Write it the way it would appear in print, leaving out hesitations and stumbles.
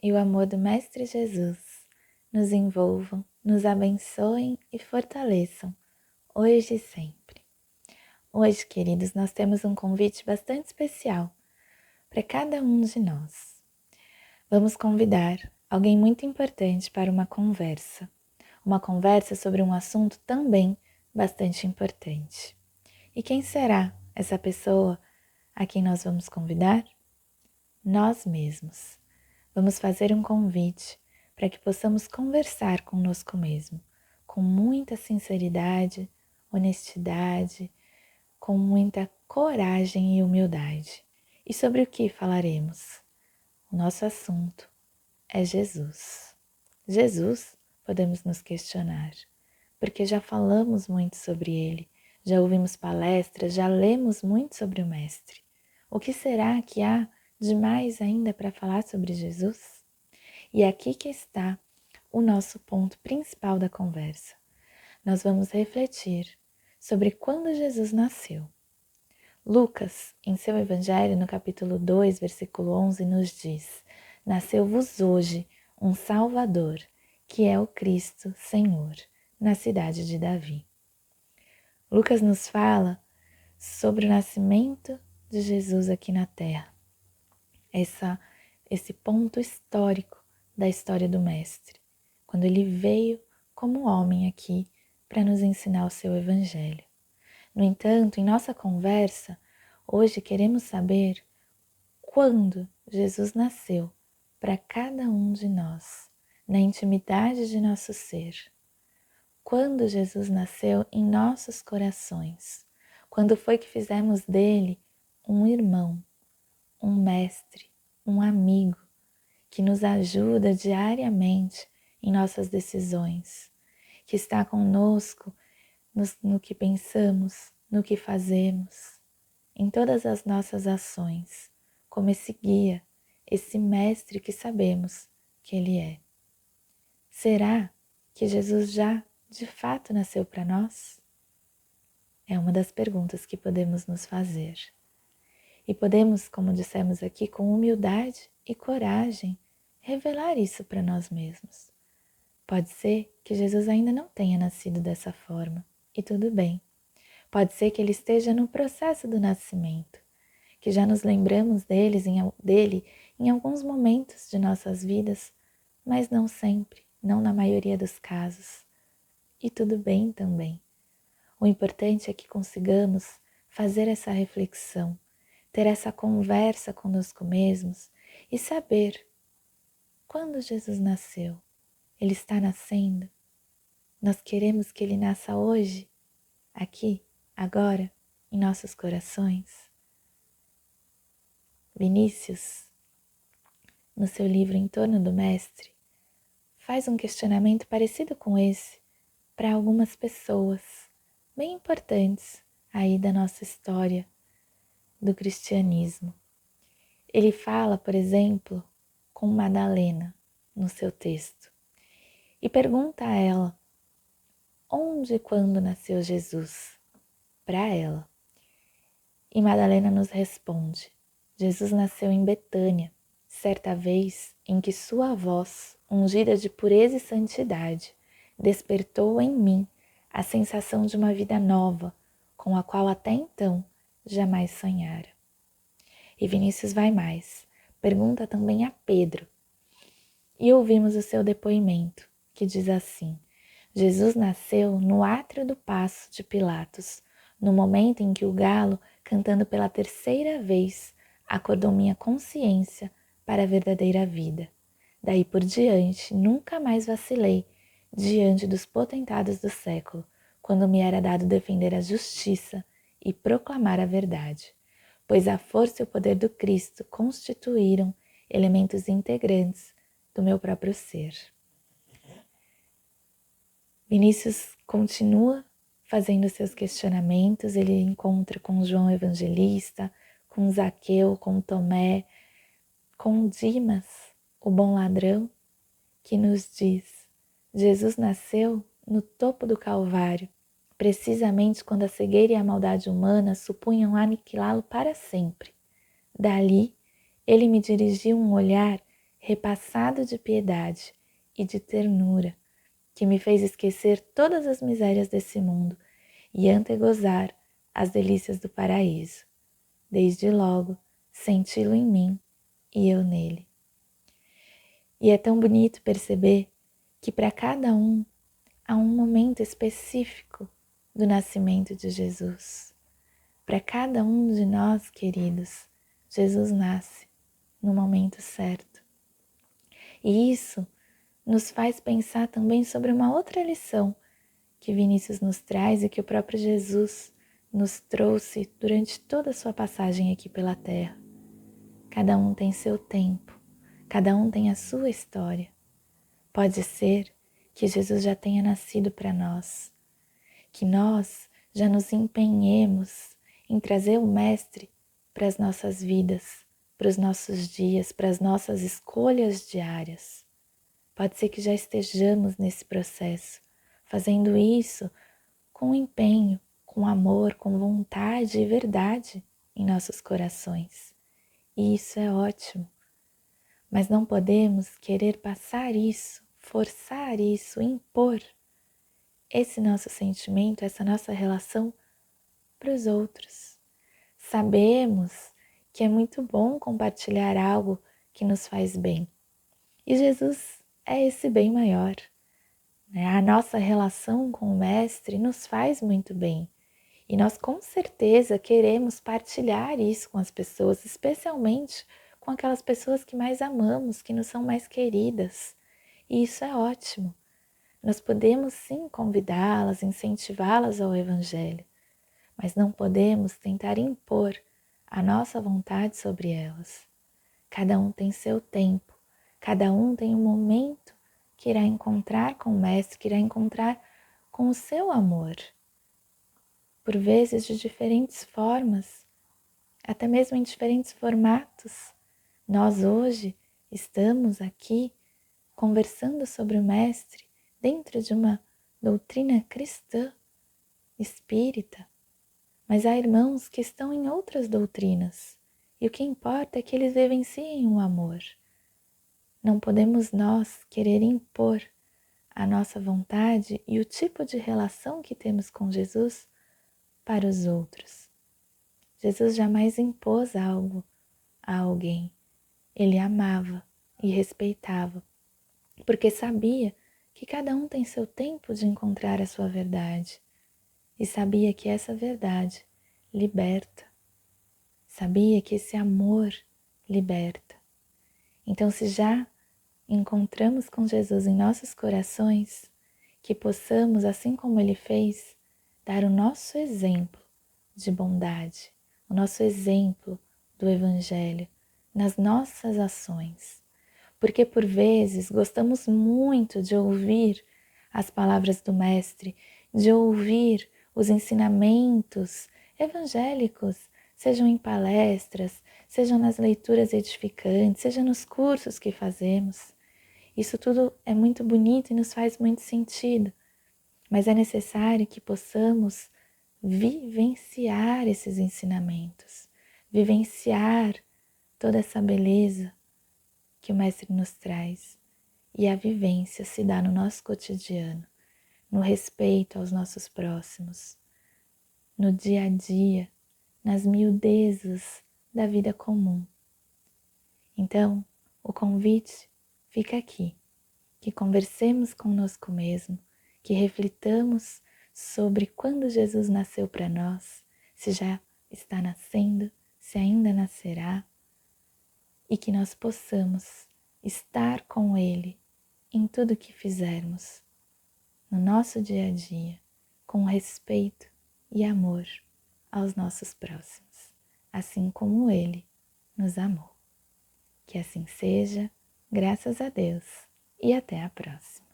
e o amor do Mestre Jesus nos envolvam, nos abençoem e fortaleçam, hoje e sempre. Hoje, queridos, nós temos um convite bastante especial para cada um de nós. Vamos convidar alguém muito importante para uma conversa sobre um assunto também bastante importante. E quem será essa pessoa a quem nós vamos convidar? Nós mesmos. Vamos fazer um convite para que possamos conversar conosco mesmo, com muita sinceridade, honestidade, com muita coragem e humildade. E sobre o que falaremos? O nosso assunto é Jesus. Jesus, podemos nos questionar, porque já falamos muito sobre ele, já ouvimos palestras, já lemos muito sobre o Mestre. O que será que há de mais ainda para falar sobre Jesus? E aqui que está o nosso ponto principal da conversa. Nós vamos refletir sobre quando Jesus nasceu. Lucas, em seu Evangelho, no capítulo 2, versículo 11, nos diz: Nasceu-vos hoje um Salvador, que é o Cristo Senhor, na cidade de Davi. Lucas nos fala sobre o nascimento de Jesus aqui na Terra. Esse ponto histórico da história do Mestre, quando ele veio como homem aqui para nos ensinar o seu Evangelho. No entanto, em nossa conversa, hoje queremos saber quando Jesus nasceu para cada um de nós, na intimidade de nosso ser. Quando Jesus nasceu em nossos corações, quando foi que fizemos dele um irmão, um mestre, um amigo, que nos ajuda diariamente em nossas decisões, que está conosco no que pensamos, no que fazemos, em todas as nossas ações, como esse guia, esse mestre que sabemos que ele é. Será que Jesus já de fato nasceu para nós? É uma das perguntas que podemos nos fazer. E podemos, como dissemos aqui, com humildade e coragem, revelar isso para nós mesmos. Pode ser que Jesus ainda não tenha nascido dessa forma, e tudo bem. Pode ser que ele esteja no processo do nascimento, que já nos lembramos dele em alguns momentos de nossas vidas, mas não sempre, não na maioria dos casos. E tudo bem também. O importante é que consigamos fazer essa reflexão, ter essa conversa conosco mesmos e saber quando Jesus nasceu. Ele está nascendo? Nós queremos que ele nasça hoje, aqui, agora, em nossos corações? Vinícius, no seu livro Em Torno do Mestre, faz um questionamento parecido com esse para algumas pessoas bem importantes aí da nossa história do cristianismo. Ele fala, por exemplo, com Madalena no seu texto e pergunta a ela onde e quando nasceu Jesus para ela. E Madalena nos responde: Jesus nasceu em Betânia, certa vez em que sua voz, ungida de pureza e santidade, despertou em mim a sensação de uma vida nova, com a qual até então jamais sonhara. E Vinícius vai mais, pergunta também a Pedro. E ouvimos o seu depoimento, que diz assim: Jesus nasceu no átrio do Paço de Pilatos, no momento em que o galo, cantando pela terceira vez, acordou minha consciência para a verdadeira vida. Daí por diante, nunca mais vacilei diante dos potentados do século, quando me era dado defender a justiça e proclamar a verdade, pois a força e o poder do Cristo constituíram elementos integrantes do meu próprio ser. Vinícius continua fazendo seus questionamentos, ele encontra com João Evangelista, com Zaqueu, com Tomé, com Dimas, o bom ladrão, que nos diz: Jesus nasceu no topo do Calvário, precisamente quando a cegueira e a maldade humana supunham aniquilá-lo para sempre. Dali, ele me dirigiu um olhar repassado de piedade e de ternura, que me fez esquecer todas as misérias desse mundo e antegozar as delícias do paraíso. Desde logo, senti-lo em mim e eu nele. E é tão bonito perceber que para cada um há um momento específico do nascimento de Jesus. Para cada um de nós, queridos, Jesus nasce no momento certo. E isso nos faz pensar também sobre uma outra lição que Vinícius nos traz e que o próprio Jesus nos trouxe durante toda a sua passagem aqui pela Terra. Cada um tem seu tempo, cada um tem a sua história. Pode ser que Jesus já tenha nascido para nós, que nós já nos empenhemos em trazer o Mestre para as nossas vidas, para os nossos dias, para as nossas escolhas diárias. Pode ser que já estejamos nesse processo, fazendo isso com empenho, com amor, com vontade e verdade em nossos corações. E isso é ótimo. Mas não podemos querer passar isso, forçar isso, impor esse nosso sentimento, essa nossa relação para os outros. Sabemos que é muito bom compartilhar algo que nos faz bem. E Jesus é esse bem maior. A nossa relação com o Mestre nos faz muito bem. E nós com certeza queremos partilhar isso com as pessoas, especialmente com aquelas pessoas que mais amamos, que nos são mais queridas. E isso é ótimo. Nós podemos sim convidá-las, incentivá-las ao Evangelho, mas não podemos tentar impor a nossa vontade sobre elas. Cada um tem seu tempo, cada um tem um momento que irá encontrar com o Mestre, que irá encontrar com o seu amor. Por vezes de diferentes formas, até mesmo em diferentes formatos. Nós hoje estamos aqui conversando sobre o Mestre dentro de uma doutrina cristã, espírita, mas há irmãos que estão em outras doutrinas e o que importa é que eles vivenciem o amor. Não podemos nós querer impor a nossa vontade e o tipo de relação que temos com Jesus para os outros. Jesus jamais impôs algo a alguém. Ele amava e respeitava, porque sabia que cada um tem seu tempo de encontrar a sua verdade e sabia que essa verdade liberta. Sabia que esse amor liberta. Então, se já encontramos com Jesus em nossos corações, que possamos, assim como Ele fez, dar o nosso exemplo de bondade, o nosso exemplo do Evangelho nas nossas ações. Porque por vezes gostamos muito de ouvir as palavras do Mestre, de ouvir os ensinamentos evangélicos, sejam em palestras, sejam nas leituras edificantes, seja nos cursos que fazemos. Isso tudo é muito bonito e nos faz muito sentido, mas é necessário que possamos vivenciar esses ensinamentos, vivenciar toda essa beleza que o Mestre nos traz. E a vivência se dá no nosso cotidiano, no respeito aos nossos próximos, no dia a dia, nas miudezas da vida comum. Então, o convite fica aqui, que conversemos conosco mesmo, que reflitamos sobre quando Jesus nasceu para nós, se já está nascendo, se ainda nascerá, e que nós possamos estar com Ele em tudo que fizermos, no nosso dia a dia, com respeito e amor aos nossos próximos, assim como Ele nos amou. Que assim seja, graças a Deus, e até a próxima.